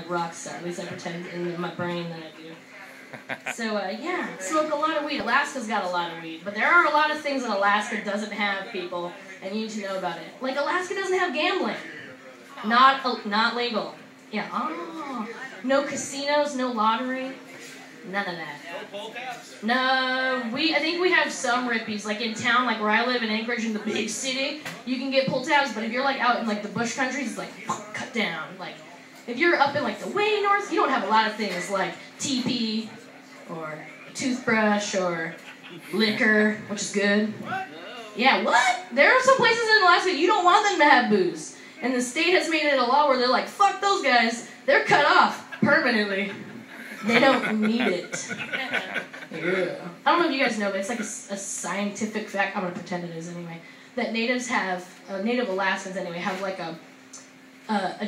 rock star. At least I pretend in my brain that I do. So, yeah, smoke a lot of weed. Alaska's got a lot of weed. But there are a lot of things that Alaska doesn't have, people, and you need to know about it. Like, Alaska doesn't have gambling. Not legal. Yeah, no casinos, no lottery. None of that. No pull tabs? No, I think we have some rippies. Like in town, like where I live in Anchorage, in the big city, you can get pull tabs. But if you're like out in like the bush countries, it's like cut down. Like if you're up in like the way north, you don't have a lot of things like TP or toothbrush or liquor, which is good. What? Yeah, what? There are some places in Alaska you don't want them to have booze, and the state has made it a law where they're like, fuck those guys. They're cut off permanently. They don't need it. Yeah. I don't know if you guys know, but it's like a scientific fact. I'm going to pretend it is anyway. That natives have, Native Alaskans anyway, have like a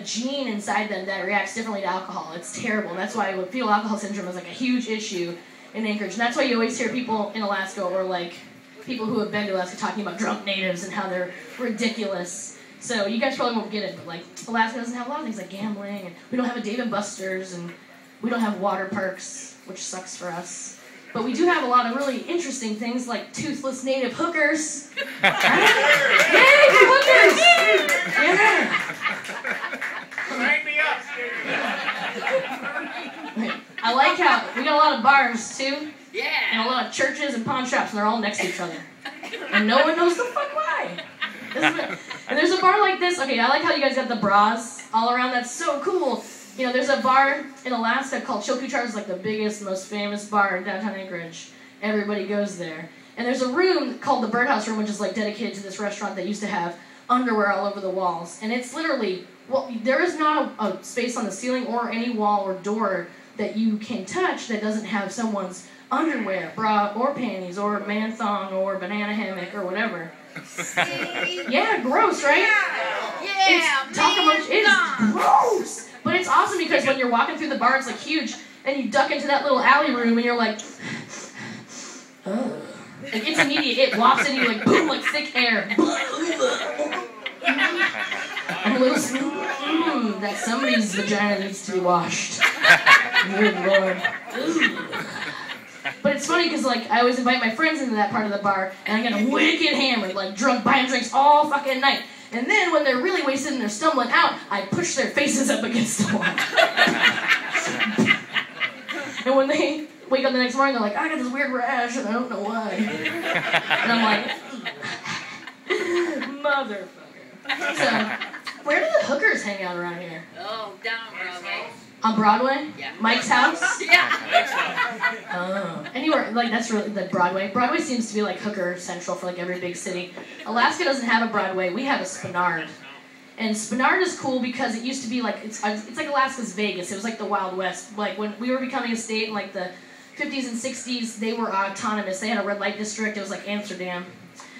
gene inside them that reacts differently to alcohol. It's terrible. That's why fetal alcohol syndrome is like a huge issue in Anchorage. And that's why you always hear people in Alaska or like people who have been to Alaska talking about drunk natives and how they're ridiculous. So you guys probably won't get it, but like Alaska doesn't have a lot of things like gambling, and we don't have a Dave & Buster's, and we don't have water parks, which sucks for us. But we do have a lot of really interesting things like toothless native hookers. Yay, hookers! Yeah. Sign me up. I like how we got a lot of bars too. Yeah. And a lot of churches and pawn shops, and they're all next to each other. And no one knows the fuck why. And there's a bar like this. Okay, I like how you guys got the bras all around. That's so cool. You know, there's a bar in Alaska called Chilkuchar. It's like the biggest, most famous bar in downtown Anchorage. Everybody goes there. And there's a room called the Birdhouse Room, which is like dedicated to this restaurant that used to have underwear all over the walls. And it's literally, well, there is not a space on the ceiling or any wall or door that you can touch that doesn't have someone's underwear, bra or panties or man thong or banana hammock or whatever. Yeah, gross, right? Yeah. It's gross. But it's awesome because when you're walking through the bar, it's like huge, and you duck into that little alley room, and you're like, oh. Like, it's immediate. It wafts in you like, boom, like thick air. I'm a little that somebody's vagina needs to be washed. Good Lord. But it's funny because, like, I always invite my friends into that part of the bar, and I get wicked hammered, like, drunk, buying drinks all fucking night. And then when they're really wasted and they're stumbling out, I push their faces up against the wall. And when they wake up the next morning, they're like, I got this weird rash and I don't know why. And I'm like, motherfucker. So, where do the hookers hang out around here? Oh, down on Broadway. On Broadway? Yeah. Mike's house? Yeah. Oh. Anywhere, like, that's really, like, Broadway. Broadway seems to be, like, hooker central for, like, every big city. Alaska doesn't have a Broadway. We have a Spenard. And Spenard is cool because it used to be, like, it's like Alaska's Vegas. It was, like, the Wild West. Like, when we were becoming a state in, like, the 50s and 60s, they were autonomous. They had a red light district. It was like Amsterdam,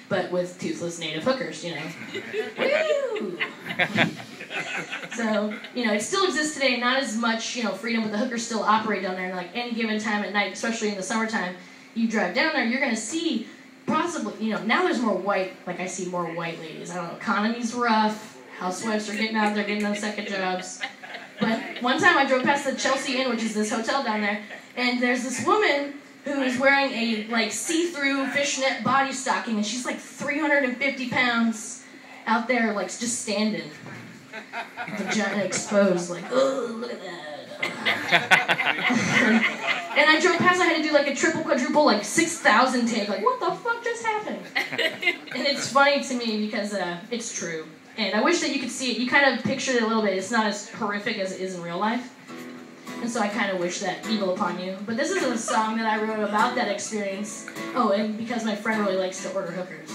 but with toothless native hookers, you know. Woo! So, you know, it still exists today, not as much, you know, freedom, but the hookers still operate down there, and like any given time at night, especially in the summertime, you drive down there, you're going to see possibly, you know, now there's more white, like I see more white ladies. I don't know, economy's rough, housewives are getting out there, getting those second jobs. But one time I drove past the Chelsea Inn, which is this hotel down there, and there's this woman who is wearing a, like, see-through fishnet body stocking, and she's like 350 pounds out there, like, just standing. Vagina exposed, like, oh, look at that. And I drove past, I had to do like a triple, quadruple, like 6,000 take, like, what the fuck just happened? And it's funny to me because it's true. And I wish that you could see it. You kind of pictured it a little bit. It's not as horrific as it is in real life. And so I kind of wish that evil upon you. But this is a song that I wrote about that experience. Oh, and because my friend really likes to order hookers.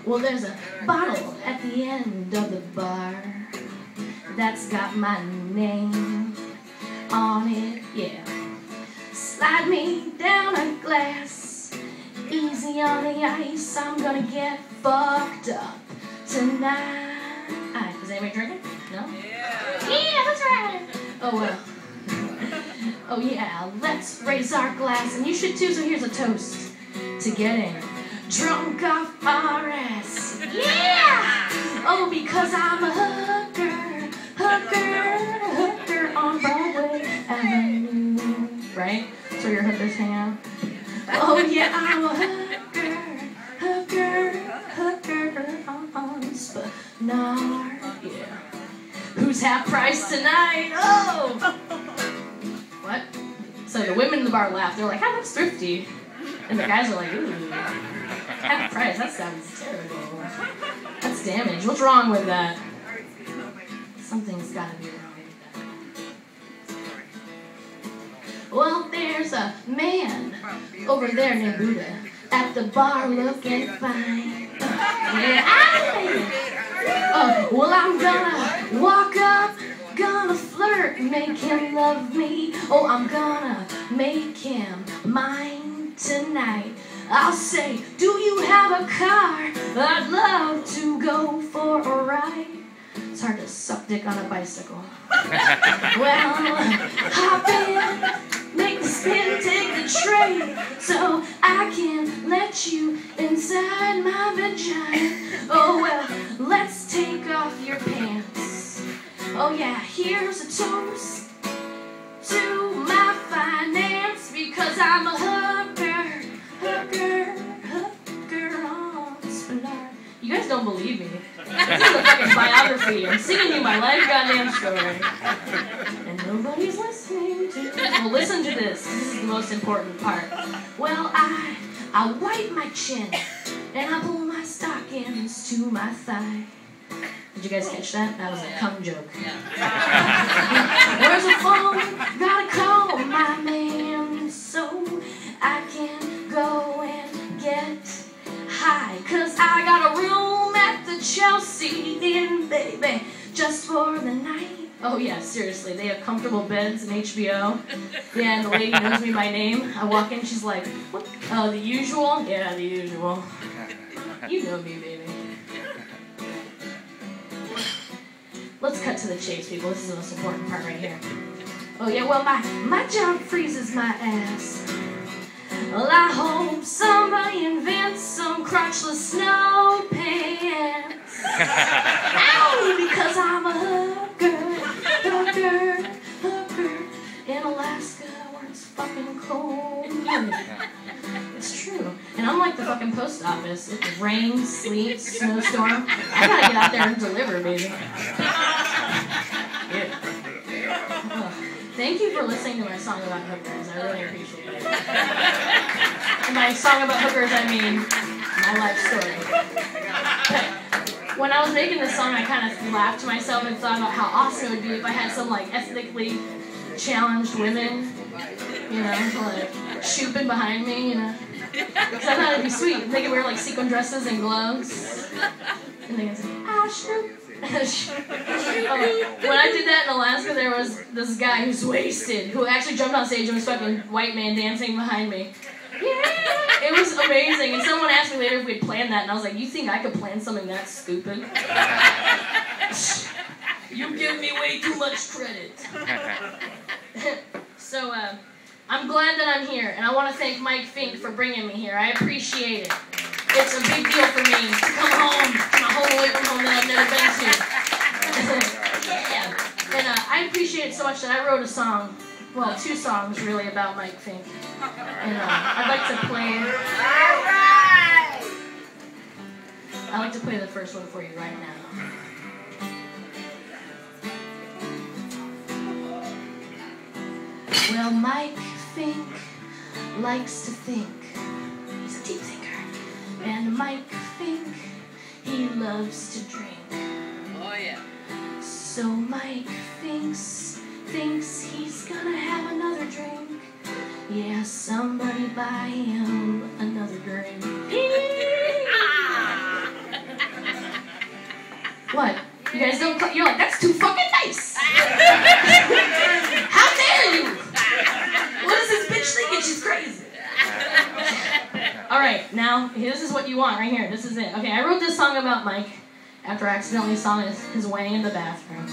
Well, there's a bottle at the end of the bar that's got my name on it, yeah. Slide me down a glass, easy on the ice, I'm gonna get fucked up tonight. Is anybody drinking? No? Yeah, that's right. Oh, well. Oh, yeah, let's raise our glass, and you should too, so here's a toast to getting drunk off our ass. Yeah! Oh, because I'm a hooker on Broadway Avenue. Right? So your hookers hang out. Oh yeah, I'm a hooker on Spanard. Yeah. Who's half price tonight? Oh! What? So the women in the bar laugh. They're like, "Ah, that's thrifty." And the guys are like, "Ooh, half price, that sounds terrible. That's damage. What's wrong with that?" Something's gotta be wrong with that. Well, there's a man over there named Buddha at the bar looking fine. Yeah, oh, well, I'm gonna walk up, gonna flirt, make him love me. Oh, I'm gonna make him mine tonight. I'll say, "Do you have a car? I'd love to go for a ride." It's hard to suck dick on a bicycle. Well, hop in, make the spin, take the train, so I can let you inside my vagina. Oh, well, let's take off your pants. Oh, yeah, here's a toast to my finance, because I'm a hooker on Spanard. You guys don't believe me. This is a fucking biography. I'm singing you my life goddamn story. And nobody's listening to it. Well, listen to this. This is the most important part. Well, I wipe my chin, and I pull my stockings to my thigh. Did you guys catch that? That was a cum joke. Where's the phone? Gotta call my man so I can go and get high. 'Cause I got a room at the Chelsea Inn, baby, just for the night. Oh yeah, seriously, they have comfortable beds and HBO. Yeah, and the lady knows me by name. I walk in, she's like, "What? Oh, the usual?" Yeah, the usual. You know me, baby. Let's cut to the chase, people. This is the most important part right here. Oh yeah, well, my job freezes my ass. Well, I hope somebody invents some crotchless snow pants. Ow, because I'm a hooker in Alaska where it's fucking cold. It's true. And unlike the fucking post office, if it rains, sleet, snowstorm, I gotta get out there and deliver, baby. Yeah. Thank you for listening to my song about hookers. I really appreciate it. And by song about hookers, I mean my life story. But when I was making this song, I kind of laughed to myself and thought about how awesome it would be if I had some like ethnically challenged women, you know, like shooping behind me, you know. Because I thought it'd be sweet. They could wear like sequin dresses and gloves, and they could say, "Ah, shoop." When I did that in Alaska, there was this guy who's wasted, who actually jumped on stage and was fucking white man dancing behind me. Yeah, it was amazing. And someone asked me later if we'd planned that, and I was like, "You think I could plan something that stupid? You give me way too much credit." So, I'm glad that I'm here, and I want to thank Mike Fink for bringing me here. I appreciate it. It's a big deal for me to come home, to my home away from home that I've never been to. Yeah. And I appreciate it so much that I wrote a song, well, 2 songs really about Mike Fink. And I'd like to play. I'd like to play the first one for you right now. Well, Mike Fink likes to think. He's a deep thinker. And Mike Fink, he loves to drink. Oh, yeah. So Mike thinks he's gonna have another drink. Yeah, somebody buy him another drink. What? You guys don't clap? You're like, "That's too fucking nice." How dare you? What does this bitch thinking? She's crazy. Alright, now, this is what you want right here. This is it. Okay, I wrote this song about Mike after I accidentally saw his wang in the bathroom.